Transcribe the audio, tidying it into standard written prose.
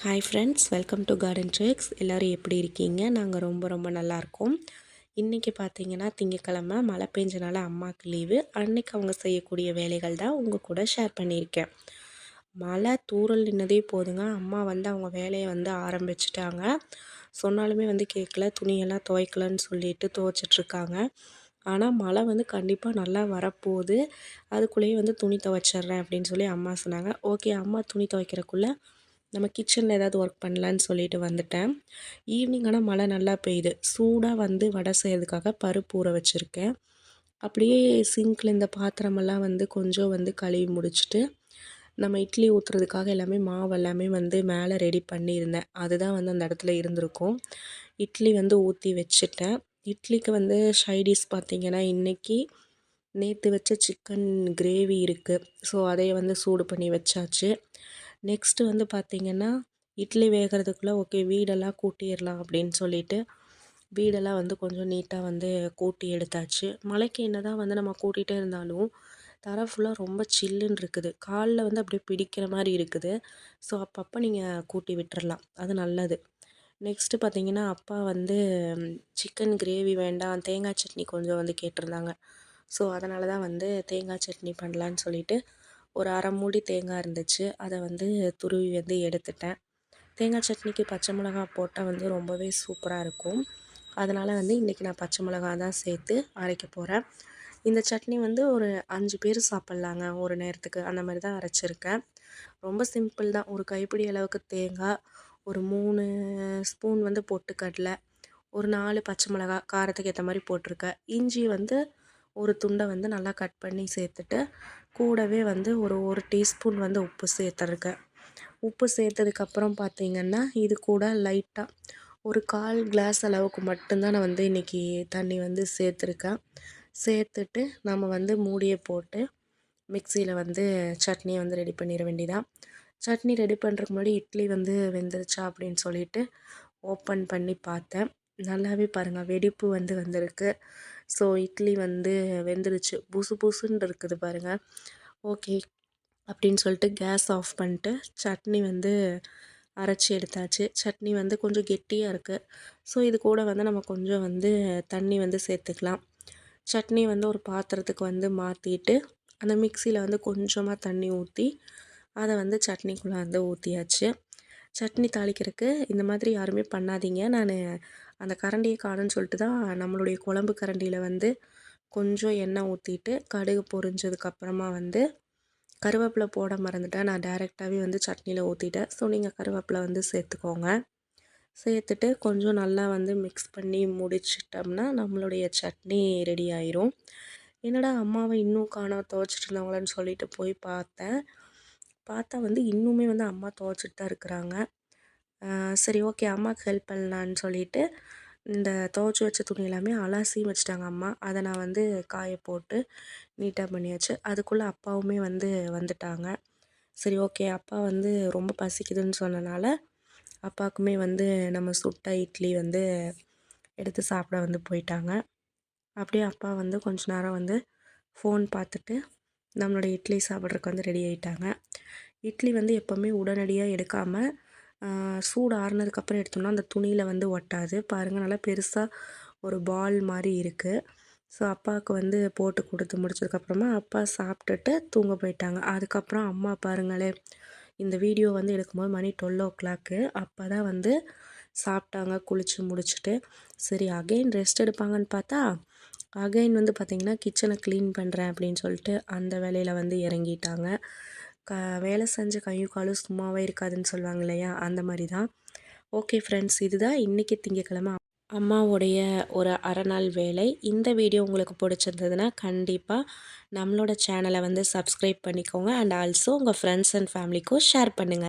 Hi friends, welcome to garden tricks. எல்லோரும் எப்படி இருக்கீங்க? நாங்கள் ரொம்ப நல்லாயிருக்கோம். இன்றைக்கி பார்த்தீங்கன்னா திங்கக்கிழமை மழை பெஞ்சனால அம்மாவுக்கு லீவு. அன்றைக்கி அவங்க செய்யக்கூடிய வேலைகள் தான் உங்கள் கூட ஷேர் பண்ணியிருக்கேன். மழை தூறல் நின்னதே போதுங்க, அம்மா வந்து அவங்க வேலையை வந்து ஆரம்பிச்சிட்டாங்க. சொன்னாலுமே வந்து கேட்கல. துணியெல்லாம் துவைக்கலன்னு சொல்லிட்டு துவைச்சிட்ருக்காங்க. ஆனால் மழை வந்து கண்டிப்பாக நல்லா வரப்போகுது. அதுக்குள்ளேயே வந்து துணி துவைச்சிட்றேன் அப்படின்னு சொல்லி அம்மா சொன்னாங்க. ஓகே, அம்மா துணி துவைக்கிறக்குள்ளே நம்ம கிச்சனில் ஏதாவது ஒர்க் பண்ணலான்னு சொல்லிட்டு வந்துட்டேன். ஈவினிங் ஆனால் மழை நல்லா பெய்யுது. சூடாக வந்து வடை செய்கிறதுக்காக பருப்பு ஊற வச்சுருக்கேன். அப்படியே சிங்க்கில் இந்த பாத்திரமெல்லாம் வந்து கொஞ்சம் வந்து கழுவி முடிச்சுட்டு, நம்ம இட்லி ஊற்றுறதுக்காக எல்லாமே மாவு எல்லாமே வந்து மேலே ரெடி பண்ணியிருந்தேன். அதுதான் வந்து அந்த இடத்துல இருந்திருக்கும். இட்லி வந்து ஊற்றி வச்சுட்டேன். இட்லிக்கு வந்து சைடிஷ் பார்த்திங்கன்னா இன்றைக்கி நேற்று வச்ச சிக்கன் கிரேவி இருக்குது. ஸோ அதைய வந்து சூடு பண்ணி வச்சாச்சு. நெக்ஸ்ட்டு வந்து பார்த்திங்கன்னா இட்லி வேகிறதுக்குள்ளே ஓகே வீடெல்லாம் கூட்டிடலாம் அப்படின்னு சொல்லிட்டு வீடெல்லாம் வந்து கொஞ்சம் நீட்டாக வந்து கூட்டி எடுத்தாச்சு. மழைக்கு என்ன தான் வந்து நம்ம கூட்டிகிட்டே இருந்தாலும் தரை ஃபுல்லாக ரொம்ப சில்லுன்னு இருக்குது. காலில் வந்து அப்படியே பிடிக்கிற மாதிரி இருக்குது. ஸோ அப்பப்போ நீங்கள் கூட்டி விட்டுறலாம், அது நல்லது. நெக்ஸ்ட்டு பார்த்திங்கன்னா அப்பா வந்து சிக்கன் கிரேவி வேண்டாம், தேங்காய் சட்னி கொஞ்சம் வந்து கேட்டிருந்தாங்க. ஸோ அதனால தான் வந்து தேங்காய் சட்னி பண்ணலான்னு சொல்லிட்டு ஒரு அரை மூடி தேங்காய் இருந்துச்சு, அதை வந்து துருவி வந்து எடுத்துட்டேன். தேங்காய் சட்னிக்கு பச்சை மிளகா போட்டால் வந்து ரொம்பவே சூப்பராக இருக்கும். அதனால் வந்து இன்றைக்கி நான் பச்சை மிளகா தான் சேர்த்து அரைக்க போகிறேன். இந்த சட்னி வந்து ஒரு 5 பேர் சாப்பிட்லாங்க ஒரு நேரத்துக்கு, அந்த மாதிரி தான் அரைச்சிருக்கேன். ரொம்ப சிம்பிள் தான். ஒரு கைப்பிடி அளவுக்கு தேங்காய், ஒரு 3 ஸ்பூன் வந்து பொட்டுக்கடலை, ஒரு 4 பச்சை மிளகா காரத்துக்கு ஏற்ற மாதிரி போட்டிருக்கேன். இஞ்சி வந்து ஒரு துண்டை வந்து நல்லா கட் பண்ணி சேர்த்துட்டு, கூடவே வந்து ஒரு டீஸ்பூன் வந்து உப்பு சேர்த்துருக்கேன். உப்பு சேர்த்ததுக்கப்புறம் பார்த்திங்கன்னா இது கூட லைட்டாக ஒரு 1/4 கிளாஸ் அளவுக்கு மட்டும்தான் நான் வந்து இன்றைக்கி தண்ணி வந்து சேர்த்துருக்கேன். சேர்த்துட்டு நம்ம வந்து மூடியை போட்டு மிக்சியில் வந்து சட்னியை வந்து ரெடி பண்ணிட வேண்டியதான். சட்னி ரெடி பண்ணுறதுக்கு முன்னாடி இட்லி வந்து வெந்துருச்சா அப்படின்னு சொல்லிட்டு ஓப்பன் பண்ணி பார்த்தேன். நல்லாவே பாருங்கள் வெடிப்பு வந்து வந்திருக்கு. ஸோ இட்லி வந்து வெந்துருச்சு, புசு புசுன்னு இருக்குது பாருங்கள். ஓகே அப்படின்னு சொல்லிட்டு கேஸ் ஆஃப் பண்ணிட்டு சட்னி வந்து அரைச்சி எடுத்தாச்சு. சட்னி வந்து கொஞ்சம் கெட்டியாக இருக்குது. ஸோ இது கூட வந்து நம்ம கொஞ்சம் வந்து தண்ணி வந்து சேர்த்துக்கலாம். சட்னி வந்து ஒரு பாத்திரத்துக்கு வந்து மாற்றிட்டு அந்த மிக்சியில் வந்து கொஞ்சமாக தண்ணி ஊற்றி அதை வந்து சட்னிக்குள்ளே வந்து ஊற்றியாச்சு. சட்னி தாளிக்கிறதுக்கு இந்த மாதிரி யாருமே பண்ணாதீங்க. நான் அந்த கரண்டியை காணுன்னு சொல்லிட்டு தான் நம்மளுடைய குழம்பு கரண்டியில் வந்து கொஞ்சம் எண்ணெய் ஊற்றிட்டு கடுகு பொரிஞ்சதுக்கப்புறமா வந்து கருவேப்பிலை போட மறந்துட்டேன். நான் டைரெக்டாகவே வந்து சட்னியில் ஊற்றிட்டேன். ஸோ நீங்கள் கருவேப்பிலை வந்து சேர்த்துக்கோங்க. சேர்த்துட்டு கொஞ்சம் நல்லா வந்து மிக்ஸ் பண்ணி முடிச்சிட்டோம்னா நம்மளுடைய சட்னி ரெடி ஆயிரும். என்னடா அம்மாவை இன்னும் காணோம் துவைச்சிட்டு இருந்தாங்களேன்னு சொல்லிட்டு போய் பார்த்தா வந்து இன்னுமே வந்து அம்மா துவைச்சிட்டு தான் இருக்கிறாங்க. சரி ஓகே அம்மாவுக்கு ஹெல்ப் பண்ணலான்னு சொல்லிட்டு இந்த துவைச்சி வச்ச துணி எல்லாமே அலசியும் வச்சுட்டாங்க அம்மா. அதை நான் வந்து காய போட்டு நீட்டாக பண்ணியாச்சு. அதுக்குள்ளே அப்பாவுமே வந்து வந்துட்டாங்க. சரி ஓகே அப்பா வந்து ரொம்ப பசிக்குதுன்னு சொன்னனால அப்பாவுக்குமே வந்து நம்ம சுட்ட இட்லி வந்து எடுத்து சாப்பிட வந்து போயிட்டாங்க. அப்படியே அப்பா வந்து கொஞ்ச நேரம் வந்து ஃபோன் பார்த்துட்டு நம்மளுடைய இட்லி சாப்பிட்றதுக்கு வந்து ரெடி ஆகிட்டாங்க. இட்லி வந்து எப்போவுமே உடனடியாக எடுக்காமல் சூடு ஆறுனதுக்கப்புறம் எடுத்தோம்னா அந்த துணியில் வந்து ஒட்டாது. பாருங்கள் நல்லா பெருசாக ஒரு பால் மாதிரி இருக்குது. ஸோ அப்பாவுக்கு வந்து போட்டு கொடுத்து முடிச்சதுக்கப்புறமா அப்பா சாப்பிட்டுட்டு தூங்க போயிட்டாங்க. அதுக்கப்புறம் அம்மா பாருங்களேன், இந்த வீடியோ வந்து எடுக்கும்போது மணி 12:00 அப்போ தான் வந்து சாப்பிட்டாங்க குளித்து முடிச்சுட்டு. சரி அகைன் ரெஸ்ட் எடுப்பாங்கன்னு பார்த்தா அகைன் வந்து பார்த்திங்கன்னா கிச்சனை க்ளீன் பண்ணுறேன் அப்படின்னு சொல்லிட்டு அந்த வேலையில் வந்து இறங்கிட்டாங்க. வேலை செஞ்ச கையும் காலும் சும்மாவே இருக்காதுன்னு சொல்லுவாங்க இல்லையா, அந்த மாதிரி தான். ஓகே ஃப்ரெண்ட்ஸ், இதுதான் இன்றைக்கி திங்கக்கிழமை அம்மாவுடைய ஒரு அரை நாள் வேலை. இந்த வீடியோ உங்களுக்கு பிடிச்சிருந்ததுன்னா கண்டிப்பாக நம்மளோட சேனலை வந்து சப்ஸ்கிரைப் பண்ணிக்கோங்க. அண்ட் ஆல்சோ உங்கள் ஃப்ரெண்ட்ஸ் அண்ட் ஃபேமிலிக்கும் ஷேர் பண்ணுங்கள்.